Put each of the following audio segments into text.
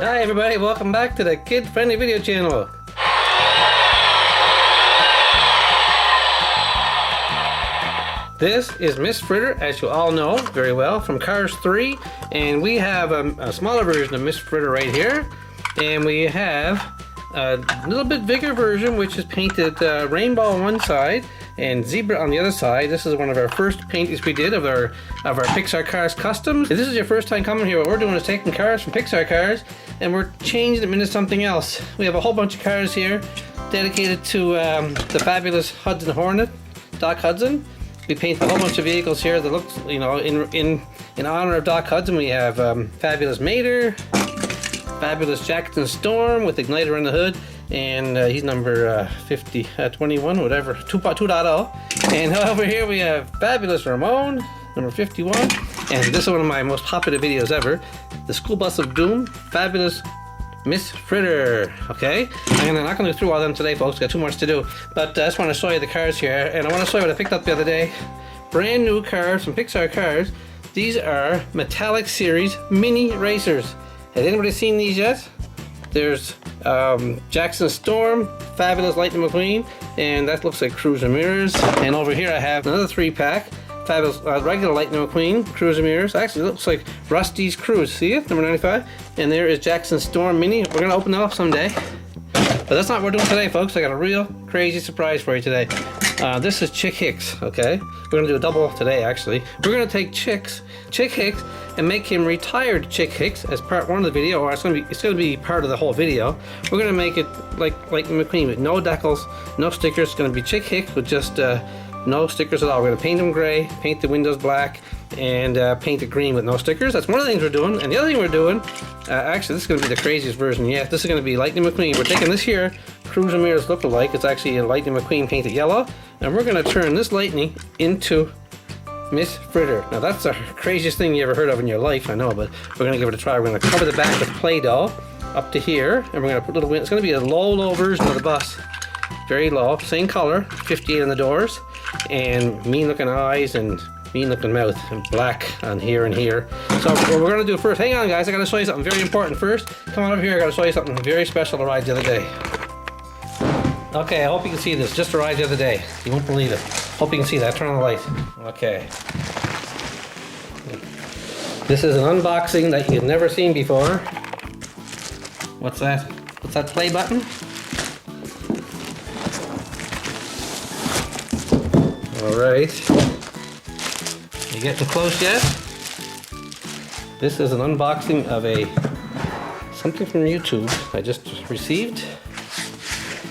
Hi everybody, welcome back to the kid-friendly video channel. This is Miss Fritter, as you all know very well, from Cars 3, and we have a smaller version of Miss Fritter right here, and we have a little bit bigger version which is painted rainbow on one side and zebra on the other sid. This is one of our first paintings we did of our Pixar Cars customs. If this is your first time coming here, what we're doing is taking cars from Pixar Cars and we're changing them into something else. We have a whole bunch of cars here dedicated to the fabulous Hudson Hornet, Doc Hudson. We painted a whole bunch of vehicles here that look, you know, in honor of Doc Hudson. We have fabulous Mater, fabulous Jackson Storm with igniter on the hood, and he's number 21, whatever, 2.0. And over here we have fabulous Ramon, number 51, and this is one of my most popular videos ever, the School Bus of Doom, fabulous Miss Fritter. Okay, I'm not going to go through all of them today, folks. Got too much to do, but I just want to show you the cars here, and I want to show you what I picked up the other day. Brand new cars from Pixar Cars. These are Metallic Series Mini Racers. Has anybody seen these yet? There's Jackson Storm, fabulous Lightning McQueen, and that looks like Cruz Ramirez. And over here I have another 3-pack, fabulous regular Lightning McQueen, Cruz Ramirez. Actually, it looks like Rusty's Cruz. See it? Number 95. And there is Jackson Storm Mini. We're gonna open that up someday, but that's not what we're doing today, folks. I got a real crazy surprise for you today. This is Chick Hicks. Okay, we're gonna do a double today. Actually, we're gonna take Chick Hicks and make him retired Chick Hicks as part one of the video, or it's gonna be part of the whole video. We're gonna make it like McQueen with no decals, no stickers. It's gonna be Chick Hicks with just no stickers at all. We're gonna paint them gray, paint the windows black, and paint it green with no stickers. That's one of the things we're doing. And the other thing we're doing, actually this is gonna be the craziest version yet. This is gonna be Lightning McQueen. We're taking this here Cruz Ramirez lookalike. It's actually a Lightning McQueen painted yellow, and we're gonna turn this Lightning into Miss Fritter. Now that's the craziest thing you ever heard of in your life, I know, but we're gonna give it a try. We're gonna cover the back with Play-Doh up to here, and we're gonna put little windows. It's gonna be a low version of the bus. Very low, same color, 58 on the doors, and mean looking eyes and mean looking mouth, and black on here and here. So what we're gonna do first, hang on guys, I gotta show you something very important first. Come on over here, I gotta show you something very special I arrived the other day. Okay, I hope you can see this. Just arrived the other day. You won't believe it. Hope you can see that. Turn on the light. Okay. This is an unboxing that you've never seen before. What's that? What's that play button? Alright. You getting close yet? This is an unboxing of something from YouTube I just received.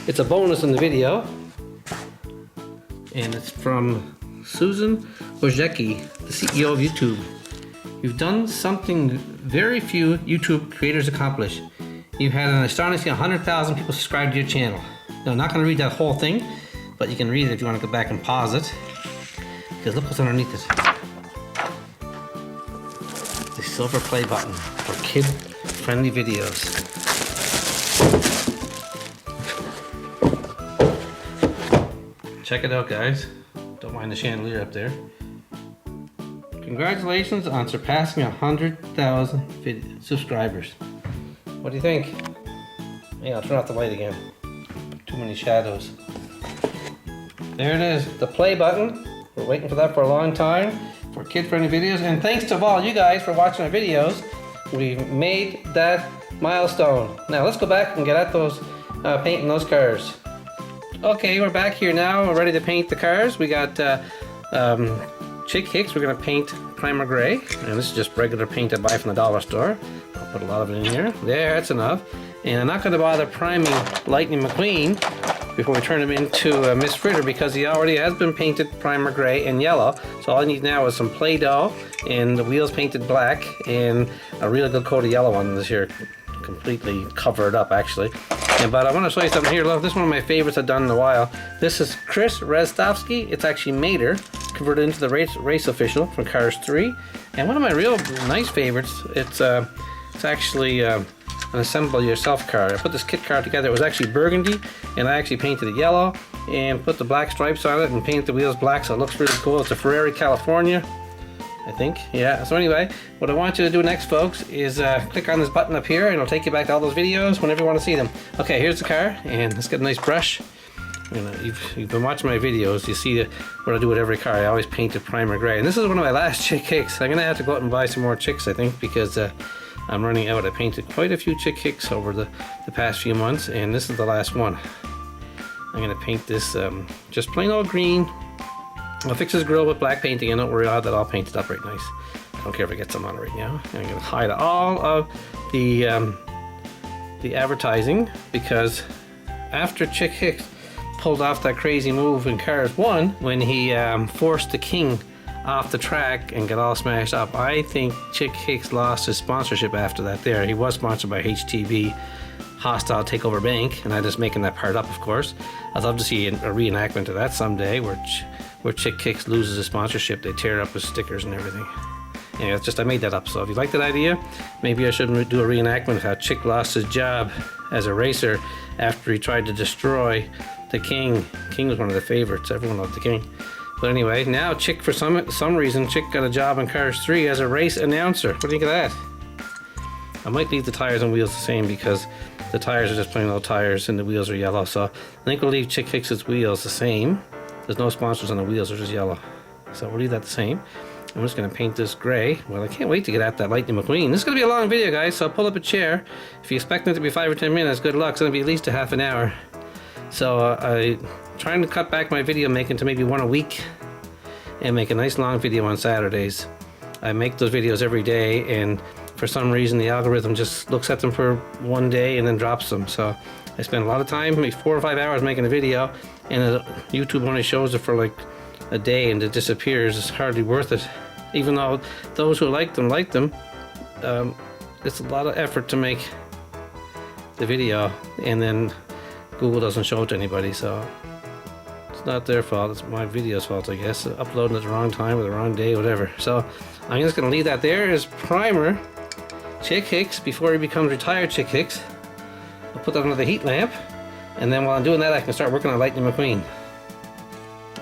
It's a bonus in the video, and it's from Susan Wojcicki, the CEO of YouTube. You've done something very few YouTube creators accomplish. You've had an astonishing 100,000 people subscribe to your channel. Now, I'm not going to read that whole thing, but you can read it if you want to go back and pause it, because look what's underneath it. The silver play button for kid-friendly videos. Check it out, guys. Don't mind the chandelier up there. Congratulations on surpassing 100,000 subscribers. What do you think? Yeah, I'll turn off the light again. Too many shadows. There it is, the play button. We're waiting for that for a long time for kid-friendly videos. And thanks to all you guys for watching our videos. We've made that milestone. Now let's go back and get at those, painting those cars. Okay, we're back here now. We're ready to paint the cars. We got Chick Hicks. We're going to paint primer gray. And this is just regular paint I buy from the dollar store. I'll put a lot of it in here. There, that's enough. And I'm not going to bother priming Lightning McQueen before we turn him into Miss Fritter, because he already has been painted primer gray and yellow. So all I need now is some Play-Doh and the wheels painted black and a really good coat of yellow on this here. Completely covered up, actually. But I want to show you something here. Look, this is one of my favorites I've done in a while. This is Chris Restovsky. It's actually Mater, converted into the race official from Cars 3. And one of my real nice favorites, it's actually an assemble yourself car. I put this kit car together. It was actually burgundy, and I actually painted it yellow and put the black stripes on it and painted the wheels black, so it looks really cool. It's a Ferrari California. I think. Yeah, so anyway, what I want you to do next, folks, is click on this button up here and it'll take you back to all those videos whenever you want to see them. Okay, here's the car, and let's get a nice brush. You know, you've been watching my videos, you see what I do with every car. I always paint it primer gray, and this is one of my last Chick Hicks. I'm gonna have to go out and buy some more Chicks, I think, because I'm running out. I painted quite a few Chick Hicks over the past few months, and this is the last one. I'm gonna paint this just plain old green. I'll fix this grill with black painting, and don't worry, I'll have that all painted up right nice. I don't care if it gets some on right now. I'm gonna hide all of the advertising, because after Chick Hicks pulled off that crazy move in Cars 1 when he forced the King off the track and got all smashed up, I think Chick Hicks lost his sponsorship after that there. He was sponsored by HTB, Hostile Takeover Bank, and I'm just making that part up, of course. I'd love to see a reenactment of that someday where Chick Hicks loses his sponsorship. They tear up his stickers and everything. Yeah, it's just I made that up, so if you like that idea, maybe I should do a reenactment of how Chick lost his job as a racer after he tried to destroy the King. King was one of the favorites. Everyone loved the King. But anyway, now Chick, for some reason, Chick got a job in Cars 3 as a race announcer. What do you think of that? I might leave the tires and wheels the same, because the tires are just plain old tires and the wheels are yellow. So I think we'll leave Chick Hicks' wheels the same. There's no sponsors on the wheels, they're just yellow. So we'll leave that the same. I'm just going to paint this gray. Well, I can't wait to get at that Lightning McQueen. This is going to be a long video, guys, so I'll pull up a chair. If you expect it to be 5 or 10 minutes, good luck. It's going to be at least a half an hour. So I'm trying to cut back my video making to maybe one a week and make a nice long video on Saturdays. I make those videos every day, and for some reason the algorithm just looks at them for one day and then drops them. So I spend a lot of time, maybe 4 or 5 hours making a video, and YouTube only shows it for like a day and it disappears. It's hardly worth it. Even though those who like them, it's a lot of effort to make the video, and then Google doesn't show it to anybody, so it's not their fault, it's my video's fault, I guess. Uploading at the wrong time or the wrong day, whatever. So I'm just going to leave that there as primer. Chick Hicks, before he becomes retired Chick Hicks. I'll put that under the heat lamp, and then while I'm doing that, I can start working on Lightning McQueen.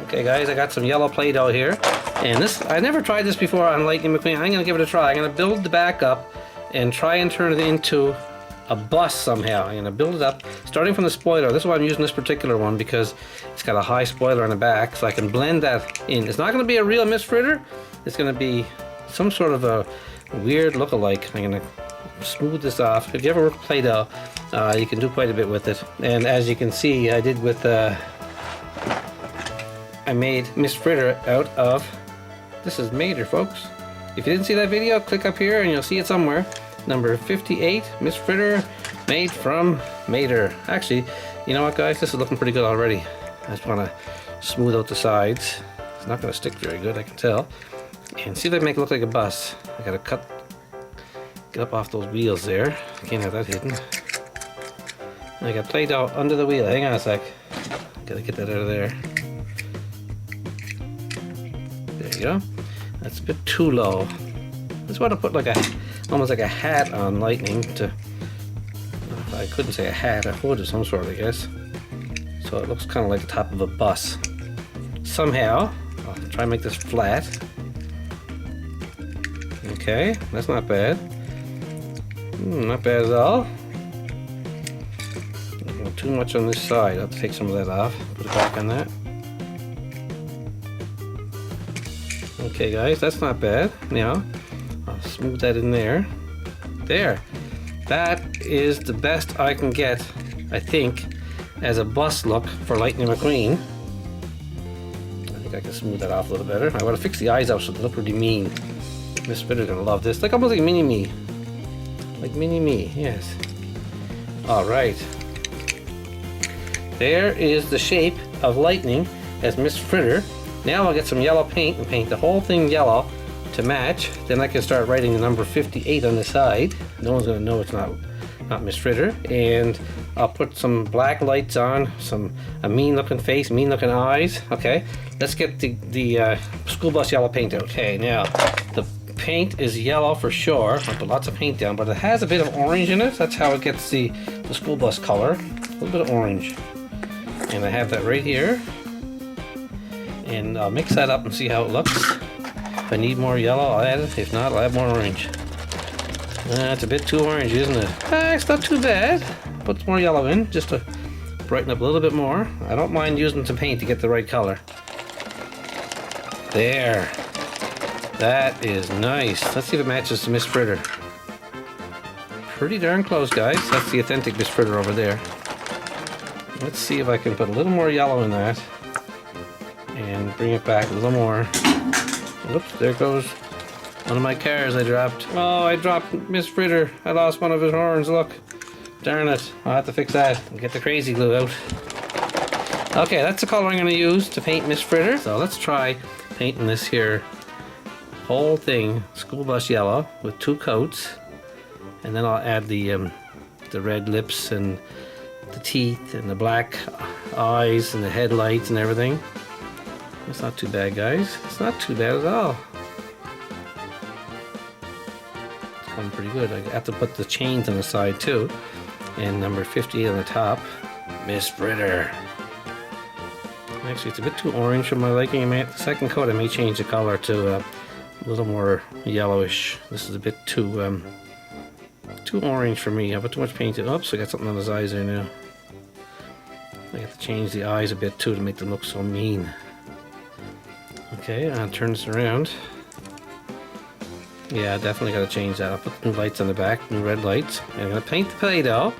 Okay guys, I got some yellow Play-Doh here, and this, I never tried this before on Lightning McQueen. I'm going to give it a try. I'm going to build the back up and try and turn it into a bus somehow. I'm going to build it up, starting from the spoiler. This is why I'm using this particular one, because it's got a high spoiler on the back, so I can blend that in. It's not going to be a real Miss Fritter. It's going to be some sort of a weird look-alike. I'm going to smooth this off. If you ever work with Play-Doh, you can do quite a bit with it. And as you can see, I did with I made Miss Fritter out of, this is Mater, folks. If you didn't see that video, click up here and you'll see it somewhere. Number 58, Miss Fritter, made from Mater. Actually, you know what, guys? This is looking pretty good already. I just want to smooth out the sides. It's not going to stick very good, I can tell. And see if I can make it look like a bus. I got to get up off those wheels there. Can't have that hidden. I got Play-Doh under the wheel. Hang on a sec. Got to get that out of there. There you go. That's a bit too low. I just want to put like almost like a hat on Lightning to, I couldn't say a hat, a hood of some sort, I guess. So it looks kind of like the top of a bus. Somehow, I'll try and make this flat. Okay, that's not bad. Not bad at all. Not too much on this side. I'll have to take some of that off, put it back on that. Okay guys, that's not bad. Now, I'll smooth that in there. There. That is the best I can get, I think, as a bus look for Lightning McQueen. I think I can smooth that off a little better. I want to fix the eyes out so they look really mean. Miss Fritter's gonna love this. Like almost like Mini-Me. Like Mini-Me, yes. Alright. There is the shape of Lightning as Miss Fritter. Now I'll get some yellow paint and paint the whole thing yellow to match. Then I can start writing the number 58 on the side. No one's gonna know it's not Miss Fritter. And I'll put some black lights on, a mean looking face, mean looking eyes. Okay, let's get the school bus yellow paint out. Okay, now the paint is yellow for sure. I'll put lots of paint down, but it has a bit of orange in it. That's how it gets the school bus color. A little bit of orange. And I have that right here. And I'll mix that up and see how it looks. If I need more yellow, I'll add it. If not, I'll add more orange. It's a bit too orange, isn't it? It's not too bad. Put some more yellow in just to brighten up a little bit more. I don't mind using some paint to get the right color. There. That is nice. Let's see if it matches the Miss Fritter. Pretty darn close, guys. That's the authentic Miss Fritter over there. Let's see if I can put a little more yellow in that and bring it back a little more. Whoops, there goes one of my cars I dropped. Oh, I dropped Miss Fritter. I lost one of his horns, look. Darn it. I'll have to fix that and get the crazy glue out. Okay, that's the color I'm going to use to paint Miss Fritter. So let's try painting this here whole thing school bus yellow with 2 coats. And then I'll add the red lips and the teeth and the black eyes and the headlights and everything. It's not too bad, guys. It's not too bad at all. It's coming pretty good. I have to put the chains on the side too. And number 58 on the top. Miss Fritter. Actually, it's a bit too orange for my liking. The second coat I may change the color to a little more yellowish. This is a bit too orange for me. I put too much paint in. Oops, I got something on his eyes there now. I have to change the eyes a bit too to make them look so mean. Okay, I'll turn this around. Yeah, definitely got to change that. I'll put new lights on the back, new red lights. And I'm going to paint the Play-Doh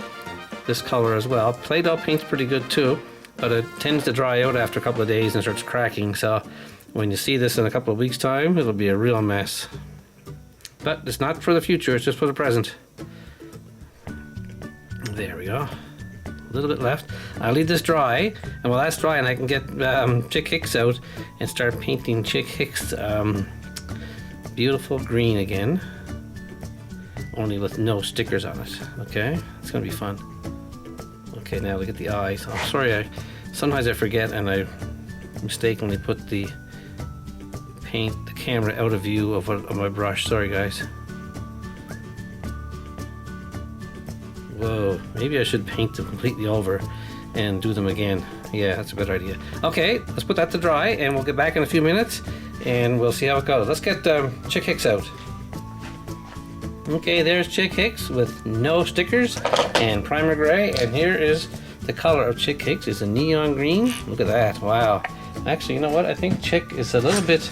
this color as well. Play-Doh paint's pretty good too, but it tends to dry out after a couple of days and starts cracking. So when you see this in a couple of weeks' time, it'll be a real mess. But it's not for the future, it's just for the present. There we go. A little bit left. I'll leave this dry, and while that's dry, and I can get Chick Hicks out and start painting Chick Hicks beautiful green again, only with no stickers on it. Okay, it's gonna be fun. Okay, now look at the eyes. I'm sorry, sometimes I forget and I mistakenly put the camera out of view of my brush. Sorry, guys. Whoa, maybe I should paint them completely over and do them again. Yeah, that's a good idea. Okay, let's put that to dry and we'll get back in a few minutes and we'll see how it goes. Let's get Chick Hicks out. Okay, there's Chick Hicks with no stickers and primer gray, and here is the color of Chick Hicks. It's a neon green. Look at that, wow. Actually, you know what? I think Chick is a little bit,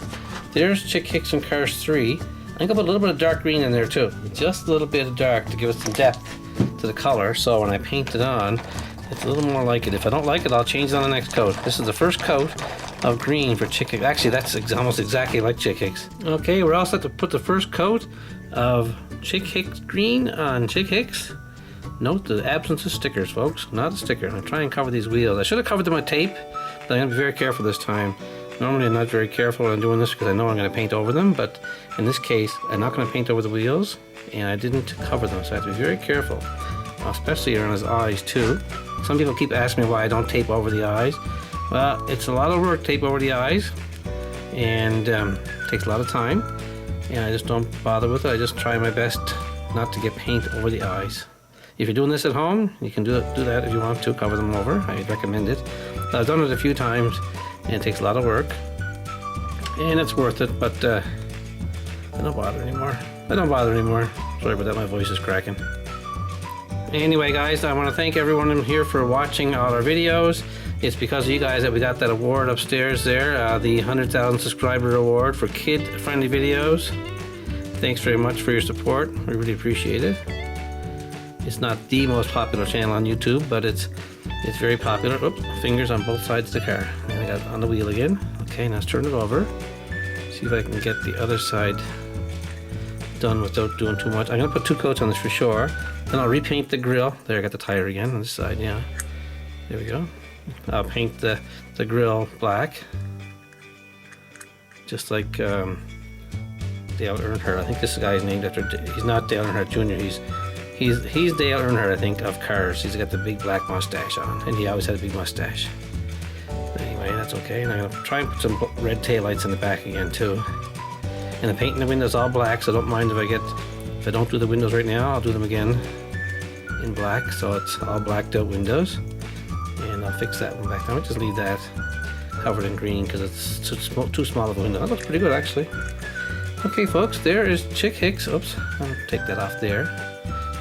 there's Chick Hicks from Cars 3. I think I'll put a little bit of dark green in there too. Just a little bit of dark to give it some depth to the color, so when I paint it on, it's a little more like it. If I don't like it, I'll change it on the next coat. This is the first coat of green for Chick Hicks. Actually, that's almost exactly like Chick Hicks. Okay, we're all set to put the first coat of Chick Hicks green on Chick Hicks. Note the absence of stickers, folks. Not a sticker. I'm trying to cover these wheels. I should have covered them with tape, but I'm going to be very careful this time. Normally I'm not very careful when I'm doing this because I know I'm going to paint over them, but in this case I'm not going to paint over the wheels, and I didn't cover them, so I have to be very careful, especially around his eyes too. Some people keep asking me why I don't tape over the eyes. Well, it's a lot of work to tape over the eyes, and takes a lot of time, and I just don't bother with it. I just try my best not to get paint over the eyes. If you're doing this at home, you can do that if you want to, cover them over. I'd recommend it. I've done it a few times, and it takes a lot of work, and it's worth it, but I don't bother anymore. Sorry about that, my voice is cracking. Anyway, guys, I want to thank everyone in here for watching all our videos. It's because of you guys that we got that award upstairs there, the 100,000 subscriber award for kid-friendly videos. Thanks very much for your support. We really appreciate it. It's not the most popular channel on YouTube, but it's very popular. Oops, fingers on both sides of the car. And I got it on the wheel again. Okay, now let's turn it over. See if I can get the other side done without doing too much. I'm going to put 2 coats on this for sure. Then I'll repaint the grill. There, I got the tire again on this side, yeah. There we go. I'll paint the grill black. Just like Dale Earnhardt. I think this guy's named after, he's not Dale Earnhardt Jr. He's Dale Earnhardt, I think, of Cars. He's got the big black mustache on, and he always had a big mustache. Anyway, that's okay. And I'm gonna try and put some red taillights in the back again too. And I'm painting the windows all black, so I don't mind if I don't do the windows right now, I'll do them again in black, so it's all blacked out windows. And I'll fix that one back. I might just leave that covered in green because it's too small of a window. That looks pretty good, actually. Okay folks, there is Chick Hicks. Oops, I'll take that off there.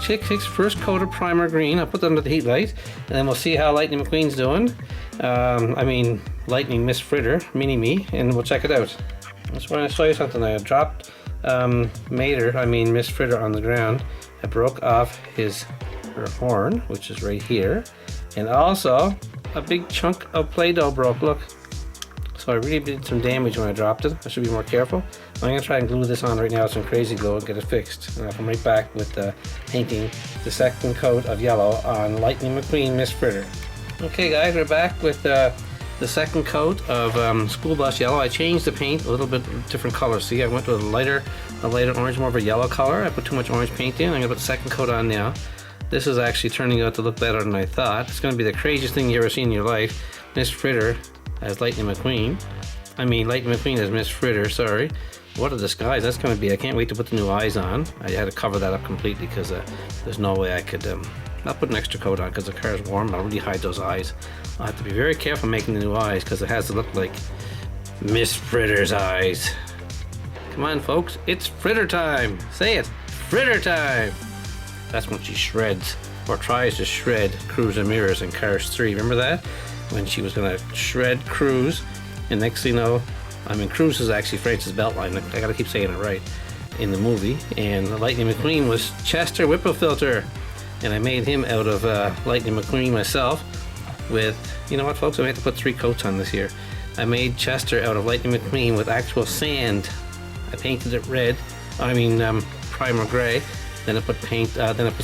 Chick Hicks first coat of primer green. I'll put that under the heat light, and then we'll see how Lightning McQueen's doing. I mean, Lightning Miss Fritter, mini-me, and we'll check it out. I just want to show you something. I dropped Miss Fritter on the ground. I broke off her horn, which is right here, and also a big chunk of Play-Doh broke. Look. So I really did some damage when I dropped it. I should be more careful. I'm going to try and glue this on right now with some crazy glue and get it fixed. And I'll come right back with painting the second coat of yellow on Lightning McQueen Miss Fritter. Okay guys, we're back with the second coat of school bus yellow. I changed the paint a little bit different color. See, I went with a lighter orange, more of a yellow color. I put too much orange paint in. I'm going to put the second coat on now. This is actually turning out to look better than I thought. It's going to be the craziest thing you ever seen in your life. Miss Fritter as Lightning McQueen. I mean, Lightning McQueen as Miss Fritter, sorry. What a disguise that's going to be. I can't wait to put the new eyes on. I had to cover that up completely because there's no way I could not put an extra coat on because the car is warm. I'll really hide those eyes. I'll have to be very careful making the new eyes because it has to look like Miss Fritter's eyes. Come on, folks. It's Fritter time. Say it. Fritter time. That's when she shreds or tries to shred Cruz Ramirez in Cars 3. Remember that? When she was going to shred Cruz, and next thing you know, I mean, Cruz is actually Francis Beltline. I gotta keep saying it right in the movie. And Lightning McQueen was Chester Whipplefilter, and I made him out of Lightning McQueen myself. With, you know what, folks? I had to put 3 coats on this here. I made Chester out of Lightning McQueen with actual sand. I painted it red. I mean, primer gray. Then I put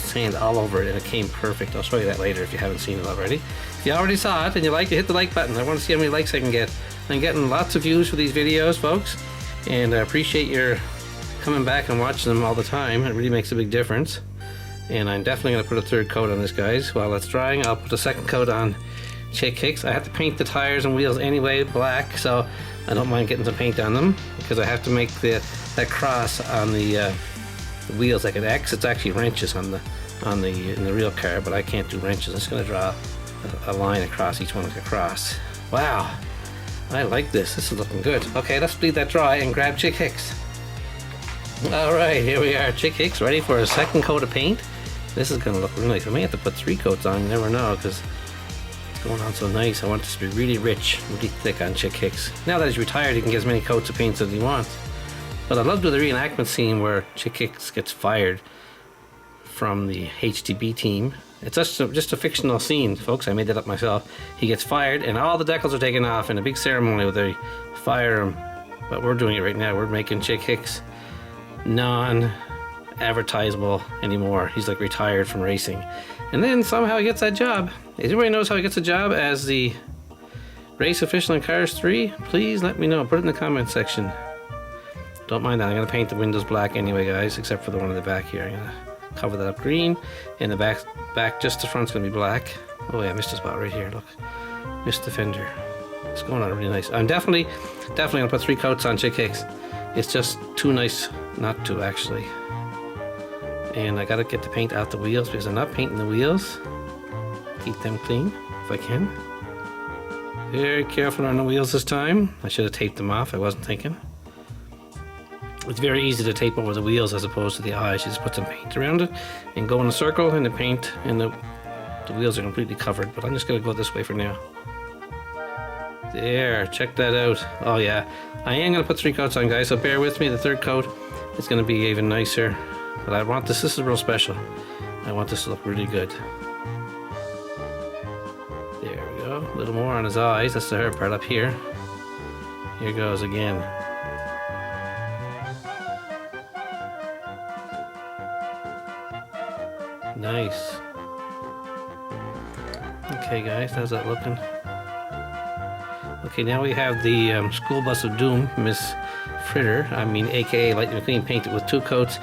sand all over it, and it came perfect. I'll show you that later if you haven't seen it already. If you already saw it and you like it, hit the like button. I want to see how many likes I can get. I'm getting lots of views for these videos, folks, and I appreciate your coming back and watching them all the time. It really makes a big difference. And I'm definitely going to put a 3rd coat on this, guys. While it's drying, I'll put a 2nd coat on Chick Hicks. I have to paint the tires and wheels anyway black, so I don't mind getting some paint on them because I have to make that cross on the wheels like an X. It's actually wrenches in the real car, but I can't do wrenches. I'm just going to draw a line across each one like a cross. Wow, I like this. This is looking good. Okay, let's leave that dry and grab Chick Hicks. All right, here we are. Chick Hicks ready for a 2nd coat of paint. This is going to look really nice. I may have to put 3 coats on. You never know because it's going on so nice. I want this to be really rich, really thick on Chick Hicks. Now that he's retired, he can get as many coats of paint as he wants. But I love the reenactment scene where Chick Hicks gets fired from the HTB team. It's just a fictional scene, folks. I made that up myself. He gets fired, and all the decals are taken off in a big ceremony where they fire him. But we're doing it right now. We're making Chick Hicks non-advertisable anymore. He's like retired from racing. And then somehow he gets that job. If anybody knows how he gets a job as the race official in Cars 3, please let me know. Put it in the comment section. Don't mind that. I'm going to paint the windows black anyway, guys, except for the one in the back here. I'm going to cover that up green, and the back just the front's going to be black. Oh yeah, I missed a spot right here. Look, missed the fender. It's going on really nice. I'm definitely going to put 3 coats on Chick Hicks. It's just too nice not to, actually. And I got to get the paint out the wheels because I'm not painting the wheels. Keep them clean if I can. Very careful on the wheels this time. I should have taped them off. I wasn't thinking. It's very easy to tape over the wheels as opposed to the eyes. You just put some paint around it and go in a circle, and the paint and the wheels are completely covered. But I'm just going to go this way for now. There, check that out. Oh yeah, I am going to put 3 coats on, guys, so bear with me. The 3rd coat is going to be even nicer. But I want this is real special. I want this to look really good. There we go. A little more on his eyes. That's the hard part up here. Here goes again. Nice. Okay guys, how's that looking? Okay, now we have the school bus of doom, Miss Fritter, aka Lightning McQueen, painted with 2 coats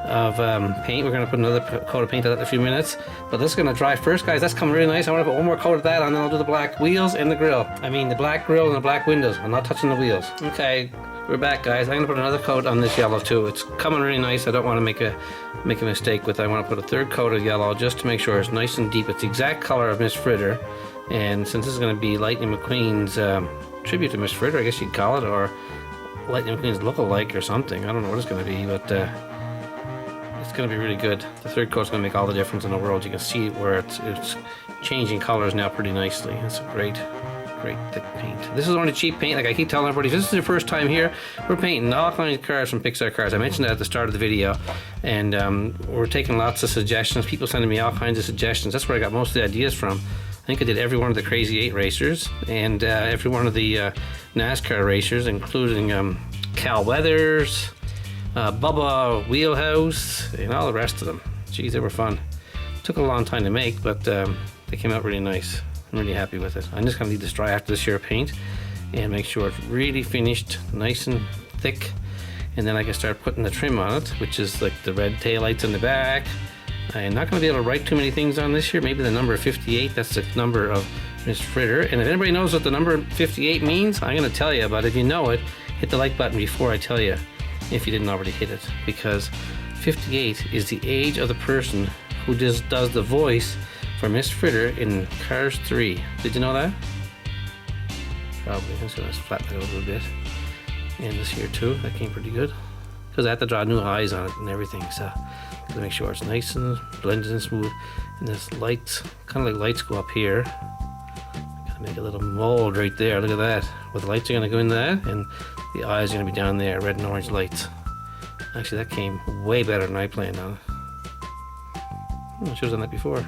of paint. We're going to put another coat of paint on that in a few minutes, but this is going to dry first, guys. That's coming really nice. I want to put 1 more coat of that on, then I'll do the black wheels and the grill. The black grill and the black windows. I'm not touching the wheels. Okay, we're back, guys. I'm going to put another coat on this yellow too. It's coming really nice. I don't want to make a mistake with it. I want to put a 3rd coat of yellow just to make sure it's nice and deep. It's the exact color of Miss Fritter, and since this is going to be Lightning McQueen's tribute to Miss Fritter, I guess you'd call it, or Lightning McQueen's look-alike or something. I don't know what it's going to be, but it's going to be really good. The third coat's going to make all the difference in the world. You can see where it's changing colors now pretty nicely. It's a great thick paint. This is only cheap paint. Like I keep telling everybody, if this is your first time here, we're painting all kinds of cars from Pixar cars. I mentioned that at the start of the video, and we're taking lots of suggestions. People sending me all kinds of suggestions. That's where I got most of the ideas from. I think I did every one of the Crazy 8 racers and every one of the NASCAR racers, including Cal Weathers, Bubba Wheelhouse, and all the rest of them. Geez, they were fun. Took a long time to make, but they came out really nice. I'm really happy with it. I'm just going to leave this dry after this year of paint and make sure it's really finished, nice and thick, and then I can start putting the trim on it, which is like the red taillights in the back. I'm not going to be able to write too many things on this year. Maybe the number 58, that's the number of Miss Fritter. And if anybody knows what the number 58 means, I'm going to tell you, but if you know it, hit the like button before I tell you, if you didn't already hit it, because 58 is the age of the person who does the voice for Miss Fritter in Cars 3. Did you know that? Probably. I'm just going to flatten it a little bit. And this here too, that came pretty good. Because I had to draw new eyes on it and everything, so to make sure it's nice and blended and smooth. And this lights, kind of like lights go up here. Gotta make a little mold right there, look at that. Where the lights are gonna go in that, and the eyes are gonna be down there, red and orange lights. Actually, that came way better than I planned on. I should have done that before.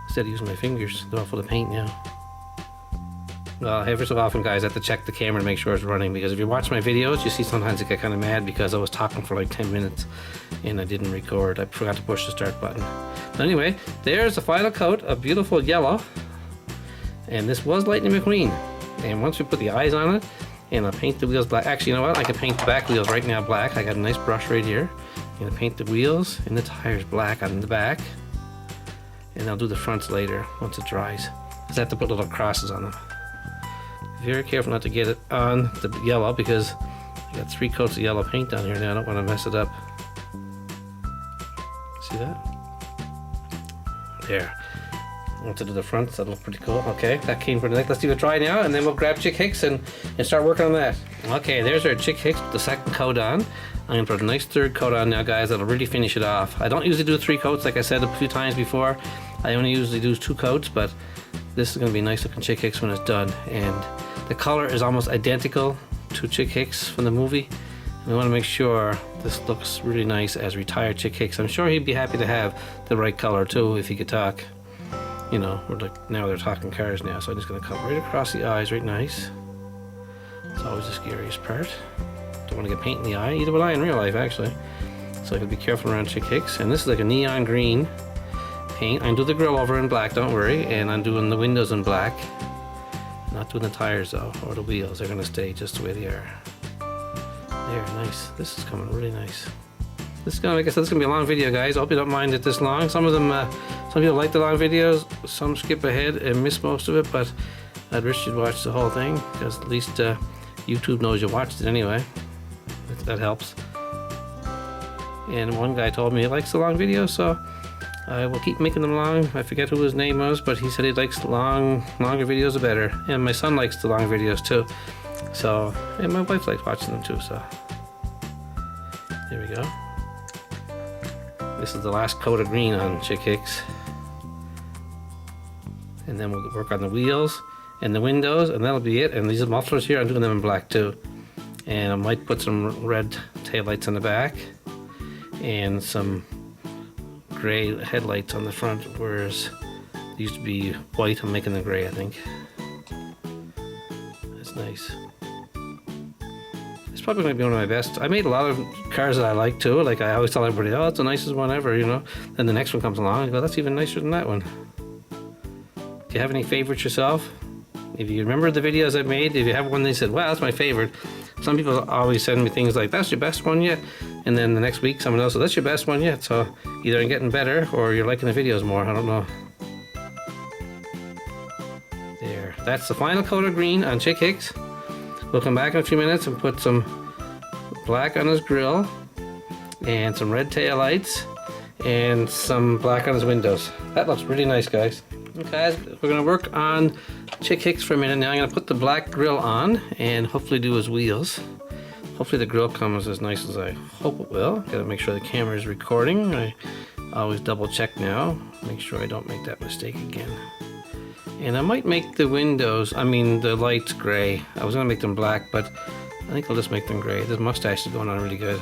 Instead of using my fingers, they're all full of paint now. Well, every so often, guys, I have to check the camera to make sure it's running, because if you watch my videos, you see sometimes I get kind of mad because I was talking for like 10 minutes and I didn't record. I forgot to push the start button. But anyway, there's the final coat of beautiful yellow, and this was Lightning McQueen. And once we put the eyes on it, and I'll paint the wheels black. Actually, you know what? I can paint the back wheels right now black. I got a nice brush right here. I'm gonna paint the wheels and the tires black on the back, and I'll do the fronts later once it dries, because I have to put little crosses on them. Very careful not to get it on the yellow, because I got 3 coats of yellow paint down here now. I don't want to mess it up. See that? There. I want to do the fronts. That'll look pretty cool. Okay, that came pretty nice. Let's do it dry now, and then we'll grab Chick Hicks and start working on that. Okay, there's our Chick Hicks with the second coat on. I'm going to put a nice third coat on now, guys. That'll really finish it off. I don't usually do 3 coats, like I said a few times before. I only usually do 2 coats, but this is going to be nice looking Chick Hicks when it's done. And the color is almost identical to Chick Hicks from the movie. We want to make sure this looks really nice as retired Chick Hicks. I'm sure he'd be happy to have the right color too if he could talk. You know, we're like, now they're talking cars now, so I'm just going to cut right across the eyes right nice. It's always the scariest part. Don't want to get paint in the eye, either would I in real life actually. So I gotta be careful around Chick Hicks. And this is like a neon green paint. I do the grill over in black, don't worry, and I'm doing the windows in black. Not doing the tires though, or the wheels. They're gonna stay just the way they are. There, nice. This is coming really nice. This is gonna, like I said, this is gonna be a long video, guys. I hope you don't mind it this long. Some of them, some people like the long videos. Some skip ahead and miss most of it, but I'd wish you'd watch the whole thing, because at least YouTube knows you watched it anyway. That helps. And one guy told me he likes the long videos, so I will keep making them long. I forget who his name was, but he said he likes longer videos are better. And my son likes the long videos too. So, and my wife likes watching them too, so. There we go. This is the last coat of green on Chick Hicks. And then we'll work on the wheels and the windows, and that'll be it. And these mufflers here, I'm doing them in black too. And I might put some red taillights on the back and some gray headlights on the front, whereas they used to be white. I'm making them gray, I think. That's nice. It's probably going to be one of my best. I made a lot of cars that I like too. Like I always tell everybody, oh, it's the nicest one ever, you know. Then the next one comes along, I go, that's even nicer than that one. Do you have any favorites yourself? If you remember the videos I made, if you have one that said, wow, that's my favorite. Some people always send me things like, that's your best one yet? And then the next week, someone else says, that's your best one yet? So either I'm getting better or you're liking the videos more. I don't know. There. That's the final coat of green on Chick Hicks. We'll come back in a few minutes and put some black on his grill and some red tail lights and some black on his windows. That looks really nice, guys. Okay, guys, we're gonna work on Chick Hicks for a minute now. I'm gonna put the black grill on and hopefully do his wheels. Hopefully the grill comes as nice as I hope it will. Gotta make sure the camera is recording. I always double check now. Make sure I don't make that mistake again. And I might make the windows, the lights gray. I was gonna make them black, but I think I'll just make them gray. This mustache is going on really good.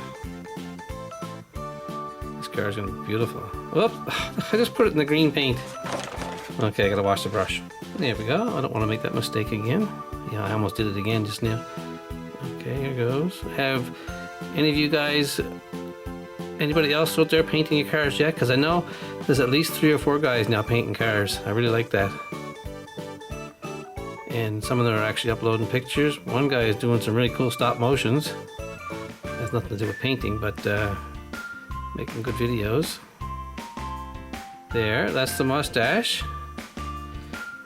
This car is gonna be beautiful. Whoop! I just put it in the green paint. Okay, I gotta wash the brush. There we go. I don't want to make that mistake again. Yeah, I almost did it again just now. Okay, here goes. Have any of you guys, anybody else out there painting your cars yet? Because I know there's at least 3 or 4 guys now painting cars. I really like that. And some of them are actually uploading pictures. One guy is doing some really cool stop motions. Has nothing to do with painting, but making good videos. There, that's the mustache.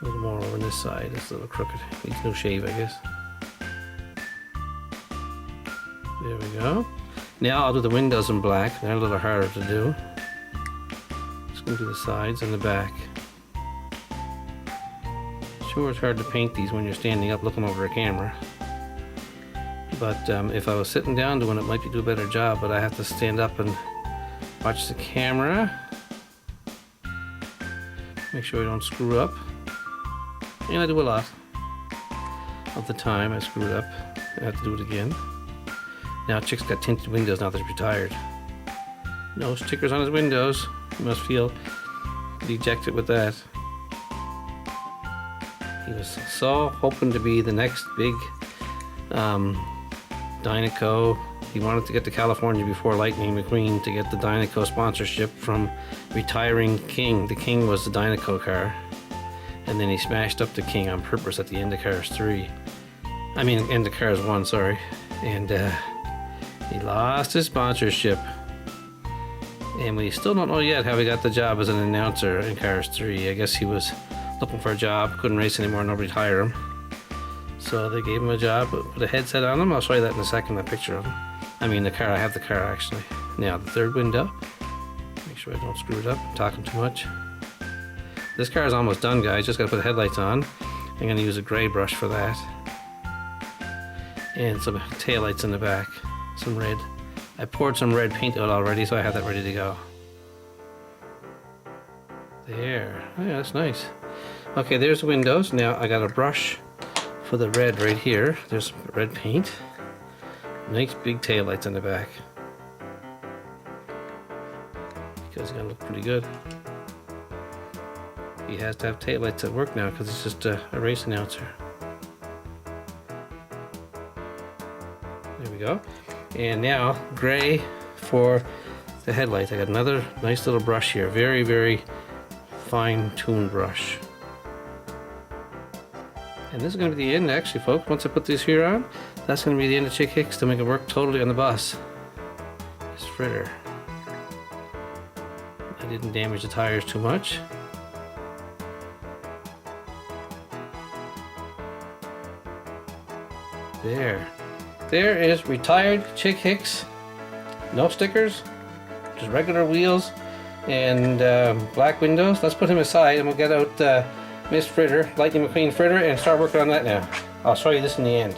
A little more over on this side. It's a little crooked. Needs no shave, I guess. There we go. Now I'll do the windows in black. They're a little harder to do. Just gonna do the sides and the back. Sure, it's hard to paint these when you're standing up looking over a camera. But if I was sitting down doing it, might do a better job. But I have to stand up and watch the camera. Make sure I don't screw up. And I do a lot of the time I screwed up. I have to do it again. Now Chick's got tinted windows now that he's retired. No stickers on his windows. He must feel dejected with that. He was so hoping to be the next big Dynaco. He wanted to get to California before Lightning McQueen to get the Dynaco sponsorship from retiring King. The King was the Dynaco car. And then he smashed up the King on purpose at the end of Cars 3. End of Cars 1, sorry. And he lost his sponsorship. And we still don't know yet how he got the job as an announcer in Cars 3. I guess he was looking for a job, couldn't race anymore, nobody hired him. So they gave him a job, put a headset on him. I'll show you that in a second, that picture of him. The car, I have the car actually. Now the third window. Make sure I don't screw it up, I'm talking too much. This car is almost done, guys. Just gotta put the headlights on. I'm gonna use a gray brush for that. And some taillights in the back. Some red. I poured some red paint out already, so I have that ready to go. There. Oh yeah, that's nice. Okay, there's the windows. Now I got a brush for the red right here. There's some red paint. Nice big taillights in the back. Because it's gonna look pretty good. He has to have taillights at work now because he's just a race announcer. There we go. And now gray for the headlights. I got another nice little brush here. Very, very fine-tuned brush. And this is going to be the end actually, folks. Once I put this here on, that's going to be the end of Chick Hicks to make it work totally on the bus. Miss Fritter. I didn't damage the tires too much. There. There is retired Chick Hicks. No stickers, just regular wheels and black windows. Let's put him aside and we'll get out Miss Fritter, Lightning McQueen Fritter, and start working on that now. I'll show you this in the end.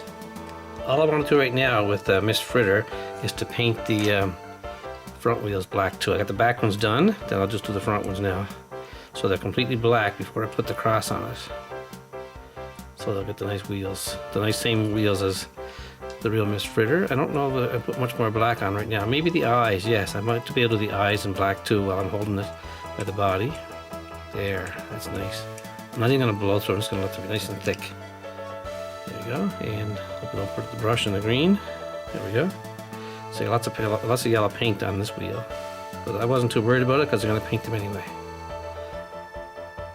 All I want to do right now with Miss Fritter is to paint the front wheels black too. I got the back ones done, then I'll just do the front ones now. So they're completely black before I put the cross on it. So they'll get the nice wheels, the nice same wheels as the real Miss Fritter. I don't know if I put much more black on right now. Maybe the eyes, yes. I might be able to do the eyes in black too while I'm holding it by the body. There, that's nice. I'm not even going to blow through, I'm just going to let it be nice and thick. There we go, and I'll put the brush in the green. There we go. See, lots of yellow paint on this wheel. But I wasn't too worried about it because I'm going to paint them anyway.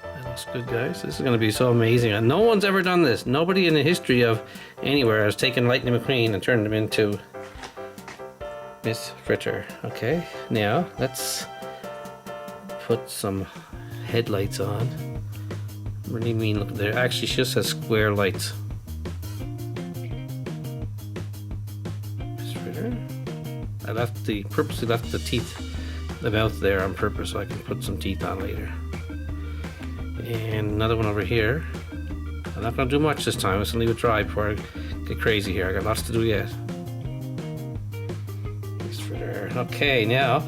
That looks good, guys. This is going to be so amazing. And no one's ever done this. Nobody in the history of anywhere has taken Lightning McQueen and turned him into Miss Fritter. Okay, now let's put some headlights on. Really mean look there. Actually, she just has square lights. Miss Fritter. I purposely left the teeth, the mouth there on purpose so I can put some teeth on later. And another one over here. I'm not going to do much this time. I'm just going to leave it dry before I get crazy here. I got lots to do yet. Okay, now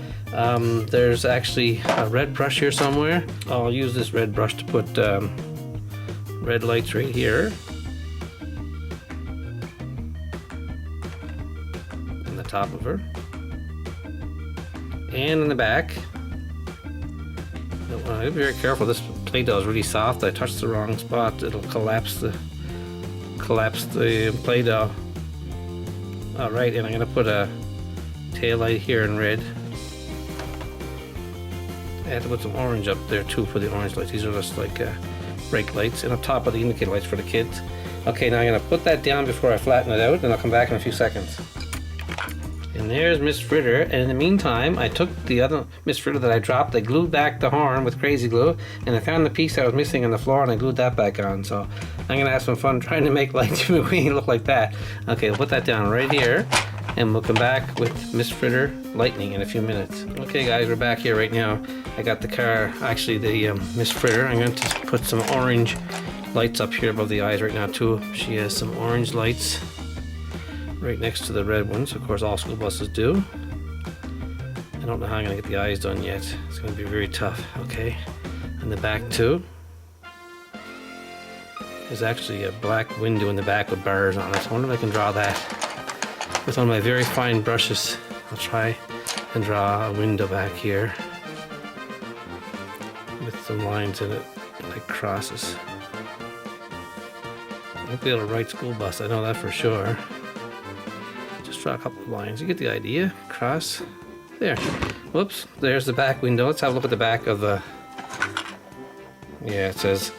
there's actually a red brush here somewhere. I'll use this red brush to put red lights right here. On the top of her. And in the back. I gotta be very careful. This Play-Doh is really soft. I touched the wrong spot. It'll collapse the Play-Doh. All right, and I'm gonna put a tail light here in red. I had to put some orange up there too for the orange lights. These are just like brake lights, and on top of the indicator lights for the kids. Okay, now I'm gonna put that down before I flatten it out, and I'll come back in a few seconds. And there's Miss Fritter, and in the meantime, I took the other Miss Fritter that I dropped, I glued back the horn with crazy glue, and I found the piece that was missing on the floor, and I glued that back on. So I'm gonna have some fun trying to make Lightning McQueen look like that. Okay, I'll put that down right here, and we'll come back with Miss Fritter Lightning in a few minutes. Okay guys, we're back here right now. I got the car, actually the Miss Fritter. I'm going to put some orange lights up here above the eyes right now too. She has some orange lights right next to the red ones. Of course, all school buses do. I don't know how I'm going to get the eyes done yet. It's going to be very tough. Okay, and the back too. There's actually a black window in the back with bars on it. So I wonder if I can draw that with one of my very fine brushes. I'll try and draw a window back here with some lines in it, like crosses. I won't be able to write school bus, I know that for sure. Draw a couple of lines. You get the idea. Cross. There. Whoops. There's the back window. Let's have a look at the back of the... Yeah, it says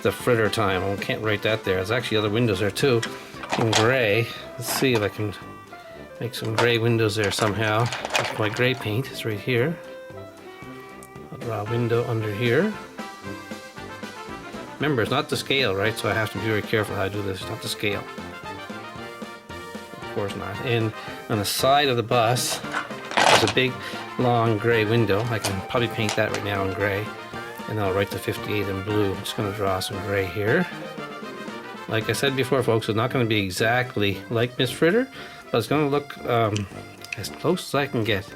the Fritter time. I can't write that there. There's actually other windows there too. In gray. Let's see if I can make some gray windows there somehow. With my gray paint. It's right here. I'll draw a window under here. Remember, it's not to scale, right? So I have to be very careful how I do this. It's not to scale. Of course not. And on the side of the bus, there's a big, long gray window. I can probably paint that right now in gray. And then I'll write the 58 in blue. I'm just going to draw some gray here. Like I said before, folks, it's not going to be exactly like Miss Fritter, but it's going to look as close as I can get.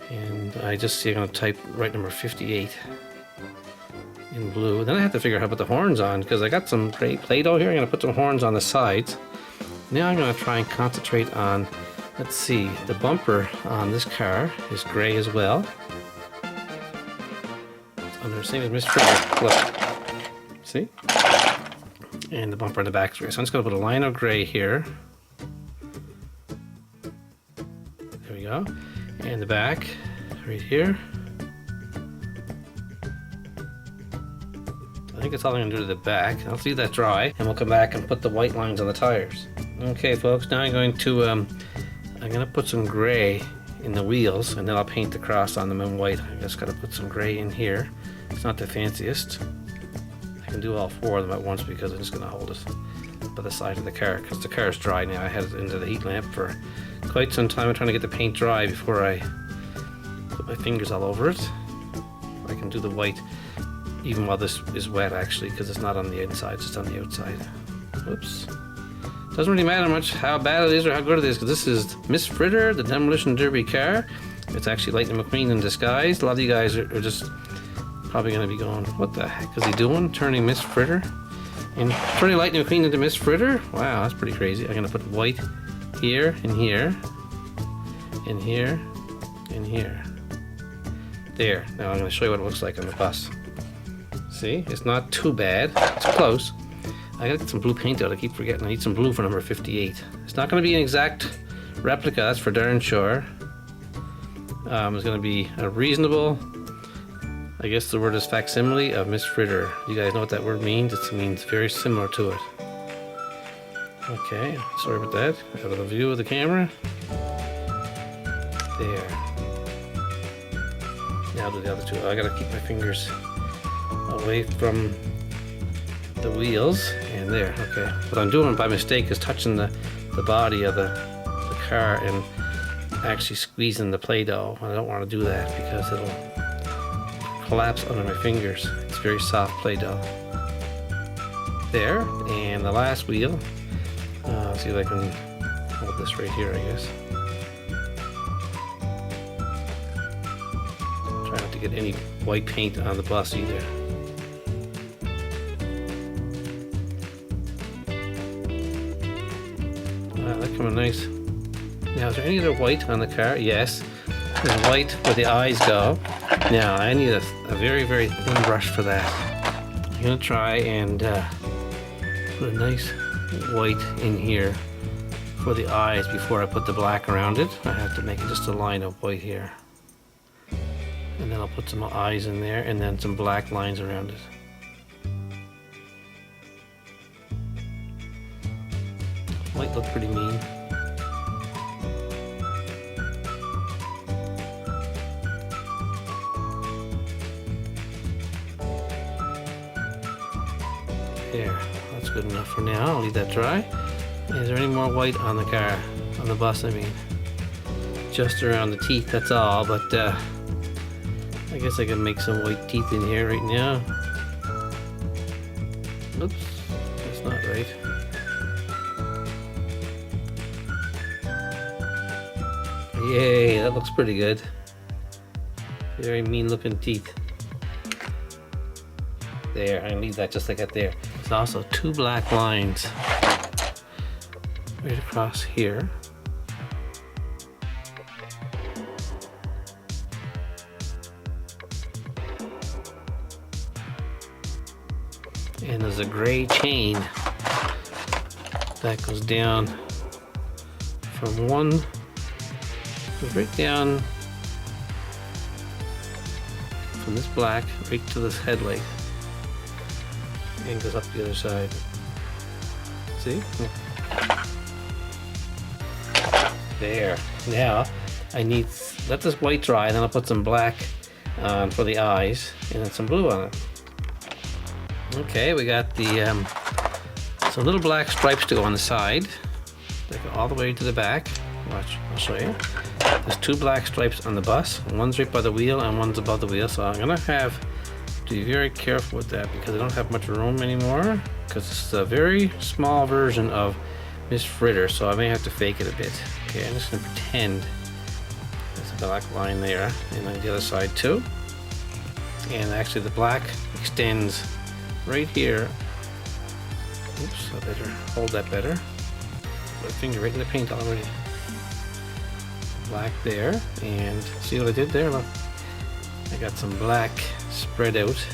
And I just see I'm going to type right number 58 in blue. Then I have to figure out how to put the horns on, because I got some gray Play-Doh here. I'm going to put some horns on the sides. Now I'm going to try and concentrate on, let's see, the bumper on this car is gray as well. It's under the same as Miss Fritter. Look. See? And the bumper on the back is gray. So I'm just going to put a line of gray here. There we go. And the back, right here. I think that's all I'm going to do to the back. I'll leave that dry, and we'll come back and put the white lines on the tires. Okay folks, now I'm going to put some gray in the wheels, and then I'll paint the cross on them in white. I just got to put some gray in here. It's not the fanciest. I can do all four of them at once because I'm just going to hold it by the side of the car, because the car is dry now. I had it into the heat lamp for quite some time. I'm trying to get the paint dry before I put my fingers all over it. I can do the white even while this is wet actually, because it's not on the inside, it's just on the outside. Oops. Doesn't really matter much how bad it is or how good it is, because this is Miss Fritter, the Demolition Derby car. It's actually Lightning McQueen in disguise. A lot of you guys are just probably going to be going, what the heck is he doing? Turning Miss Fritter? And turning Lightning McQueen into Miss Fritter? Wow, that's pretty crazy. I'm going to put white here and here and here and here. There. Now I'm going to show you what it looks like on the bus. See? It's not too bad. It's close. I gotta get some blue paint out. I keep forgetting. I need some blue for number 58. It's not going to be an exact replica, that's for darn sure. It's going to be a reasonable, I guess the word is facsimile of Miss Fritter. You guys know what that word means? It means very similar to it. Okay, sorry about that. Out of the view of the camera. There. Now I'll do the other two. I gotta keep my fingers away from the wheels, and there. Okay, what I'm doing by mistake is touching the body of the car and actually squeezing the Play-Doh. I don't want to do that because it'll collapse under my fingers. It's very soft Play-Doh. There, and the last wheel. Let's see if I can hold this right here, I guess. Try not to get any white paint on the bus either. Wow, that coming nice. Now, is there any other white on the car? Yes. There's white where the eyes go. Now, I need a very, very thin brush for that. I'm going to try and put a nice white in here for the eyes before I put the black around it. I have to make it just a line of white here. And then I'll put some eyes in there and then some black lines around it. Might look pretty mean. There, that's good enough for now. I'll leave that dry. Is there any more white on the car? On the bus, I mean. Just around the teeth, that's all, but I guess I can make some white teeth in here right now. Oops, that's not right. Yay, that looks pretty good. Very mean looking teeth. There, I can leave that just like that there. There's also two black lines right across here. And there's a gray chain that goes down from one, goes right down from this black right to this headlight. And goes up the other side. See? There. Now I need let this white dry, and then I'll put some black on for the eyes, and then some blue on it. Okay, we got the some little black stripes to go on the side. They go all the way to the back. Watch, I'll show you. There's two black stripes on the bus. One's right by the wheel, and one's above the wheel. So I'm gonna have to be very careful with that because I don't have much room anymore, because this is a very small version of Miss Fritter, so I may have to fake it a bit. Okay, I'm just going to pretend there's a black line there, and on the other side too. And actually the black extends right here. Oops, I better hold that better. Put my finger right in the paint already. Black there, and see what I did there? Look, I got some black spread out.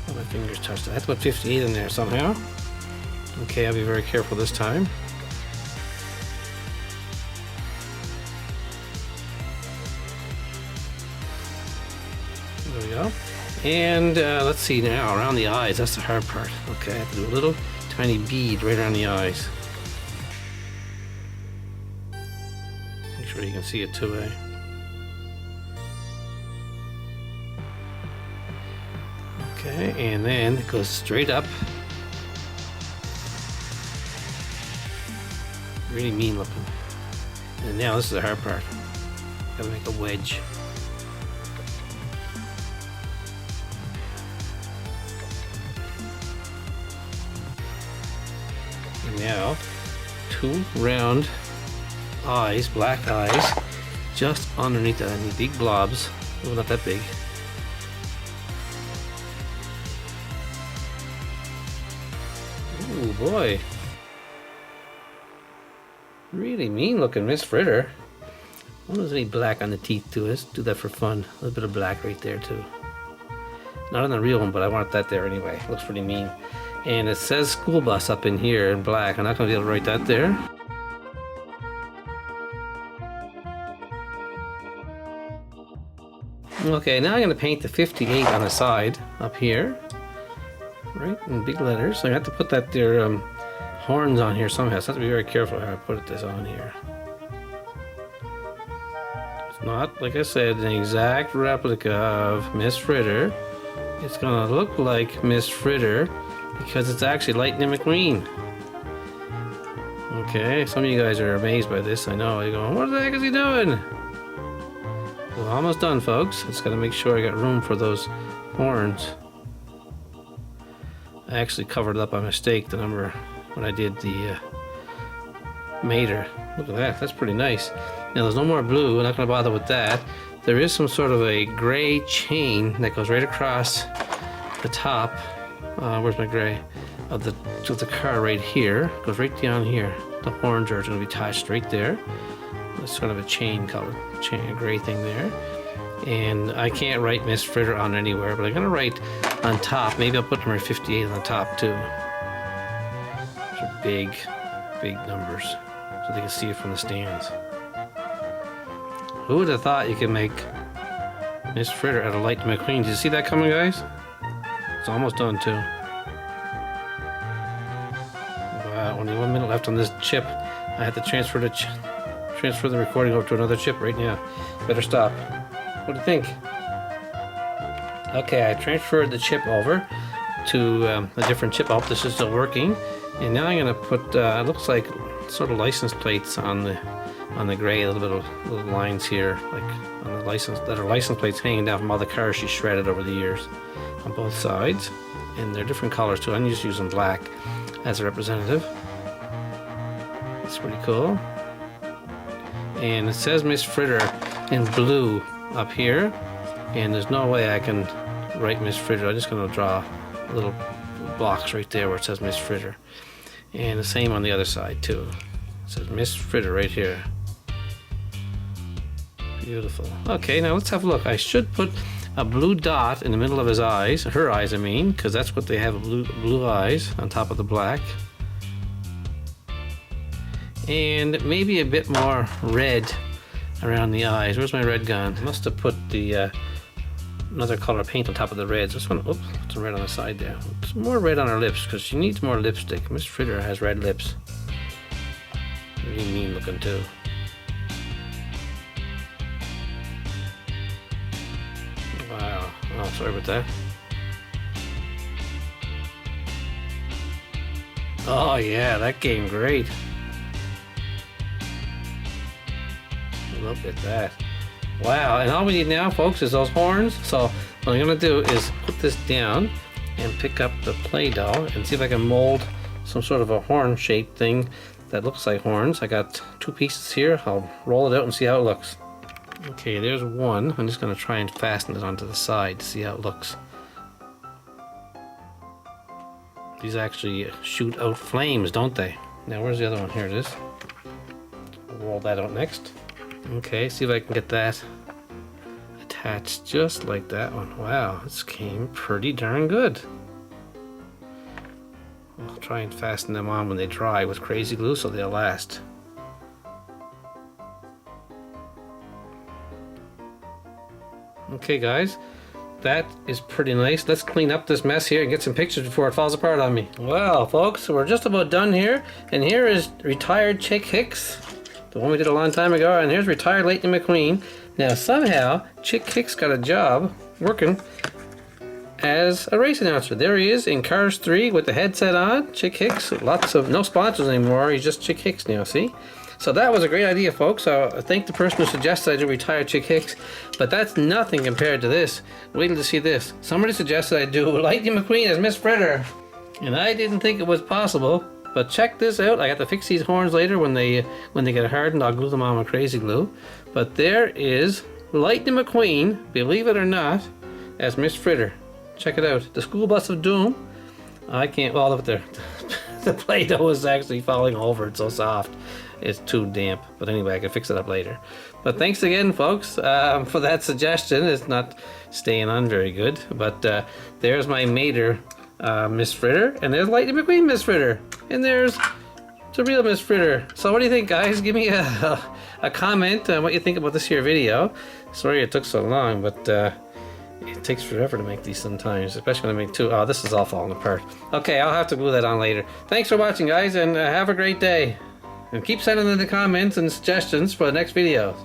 Oh, my fingers touched it. I have to put 58 in there somehow. Okay, I'll be very careful this time. There we go. And let's see now, around the eyes, that's the hard part. Okay, I have to do a little tiny bead right around the eyes. Make sure you can see it too, eh? Okay, and then it goes straight up. Really mean looking. And now this is the hard part. Gotta make a wedge. And now, two round eyes, black eyes, just underneath that. I need big blobs. Oh, not that big. Ooh, boy. Really mean looking Miss Fritter. I wonder if there's any black on the teeth too. Let's do that for fun. A little bit of black right there too. Not on the real one, but I want that there anyway. Looks pretty mean. And it says school bus up in here in black. I'm not going to be able to write that there. Okay, now I'm going to paint the 58 on the side up here. Right, in big letters. So I have to put that there horns on here somehow. So I have to be very careful how I put this on here. It's not, like I said, an exact replica of Miss Fritter. It's gonna look like Miss Fritter because it's actually Lightning McQueen. Okay, some of you guys are amazed by this. I know. You're going, what the heck is he doing? We're almost done, folks. Just gotta make sure I got room for those horns. I actually covered it up by mistake, the number when I did the mater. Look at that, that's pretty nice. Now there's no more blue, I'm not gonna bother with that. There is some sort of a gray chain that goes right across the top. Where's my gray? Of the car right here. Goes right down here. The horns are gonna be attached right there. It's sort of a chain color, a gray thing there. And I can't write Miss Fritter on anywhere, but I'm gonna write on top. Maybe I'll put number 58 on the top too. Those are big, big numbers, so they can see it from the stands. Who would have thought you could make Miss Fritter out of Lightning McQueen? Did you see that coming, guys? It's almost done too. Wow, only 1 minute left on this chip. I have to transfer the recording over to another chip right now. Better stop. What do you think? Okay, I transferred the chip over to a different chip. I hope this is still working. And now I'm gonna put it looks like sort of license plates on the gray. A little bit of little lines here, like on the license that are license plates hanging down from all the cars she shredded over the years on both sides. And they're different colors too. I'm just using black as a representative. It's pretty cool. And it says Miss Fritter in blue up here, and there's no way I can write Miss Fritter. I'm just going to draw little blocks right there where it says Miss Fritter, and the same on the other side too. It says Miss Fritter right here. Beautiful. Okay, now let's have a look. I should put a blue dot in the middle of his eyes, her eyes I mean, because that's what they have, blue eyes on top of the black. And maybe a bit more red around the eyes. Where's my red gun? I must have put the another color paint on top of the reds. This one, oops, some red on the side there. Some more red on her lips because she needs more lipstick. Miss Fritter has red lips. Really mean looking too. Wow. Oh, sorry about that. Oh yeah, that came great. Look at that. Wow, and all we need now, folks, is those horns. So what I'm gonna do is put this down and pick up the Play-Doh and see if I can mold some sort of a horn shaped thing that looks like horns. I got 2 pieces here. I'll roll it out and see how it looks. Okay, there's one. I'm just gonna try and fasten it onto the side to see how it looks. These actually shoot out flames, don't they? Now where's the other one? Here it is. I'll roll that out next. Okay, see if I can get that attached just like that one. Wow, this came pretty darn good. I'll try and fasten them on when they dry with crazy glue so they'll last. Okay guys, that is pretty nice. Let's clean up this mess here and get some pictures before it falls apart on me. Well folks, we're just about done here, and here is retired Chick Hicks, the one we did a long time ago, and here's retired Lightning McQueen. Now somehow Chick Hicks got a job working as a race announcer. There he is in Cars 3 with the headset on. Chick Hicks, lots of, no sponsors anymore, he's just Chick Hicks now, see? So that was a great idea, folks. I thank the person who suggested I do retire Chick Hicks, but that's nothing compared to this. Wait till you see this. Somebody suggested I do Lightning McQueen as Miss Fritter, and I didn't think it was possible. But check this out. I got to fix these horns later when they get hardened. I'll glue them on with crazy glue. But there is Lightning McQueen, believe it or not, as Miss Fritter. Check it out. The school bus of doom. I can't. Well, look there. The Play-Doh is actually falling over. It's so soft. It's too damp. But anyway, I can fix it up later. But thanks again, folks, for that suggestion. It's not staying on very good. But there's my mater, Miss Fritter, and there's Lightning McQueen Miss Fritter, and there's the real Miss Fritter. So what do you think, guys? Give me a comment on what you think about this here video. Sorry it took so long, but it takes forever to make these sometimes, especially when I make 2. Oh, this is all falling apart. Okay, I'll have to glue that on later. Thanks for watching, guys, and have a great day. And keep sending in the comments and suggestions for the next videos.